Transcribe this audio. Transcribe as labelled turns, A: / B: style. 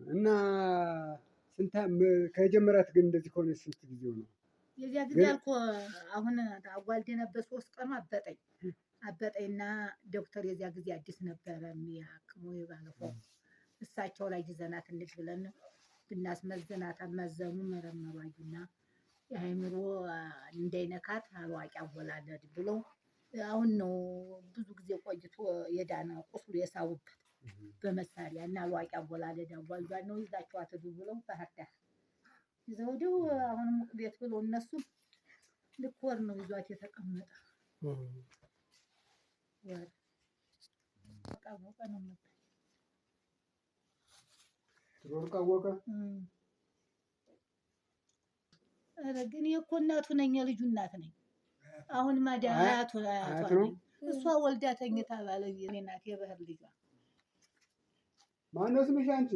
A: እና ስንት ከጀመራት ግን እንደዚህ ከሆነ ስንት ጊዜው ነው?
B: የዚያ ጊዜ አልኮ አሁን አዋልድ የነበር 3 ቀኑ አበጠኝና ዶክተር የዚያ ጊዜ አዲስ ነበረ የሚያክሙ የባለፈው እሳቸው ላይ ይዘናት እንሂድ ብለን ብናስመዝናት አመዘኑ መረመሩ አዩና የአእምሮ እንዳይነካት አዋቂ አወላለድ ብለው አሁን ነው ብዙ ጊዜ ቆይቶ የዳነ ቁስሉ የሳቡበት በመሳሪያ እና አዋቂ አወላለድ አዋልዷል ነው ይዛችኋት ሂዱ ብለው ባህር ዳር ይዘውዲው አሁንም ቤት ብሎ እነሱ ልክ ወር ነው ይዟት የተቀመጠ ወቃ ነው
A: ወቃ
B: ኧረ ግን የኮ እናቱ ነኝ የልጁ እናት ነኝ። አሁን ማዲያ አያቱ ነኝ እሷ ወልዳ ተኝታ ባለቤቴ ናት የበህር ልጇ
A: ማነው ስምሽ አንቺ?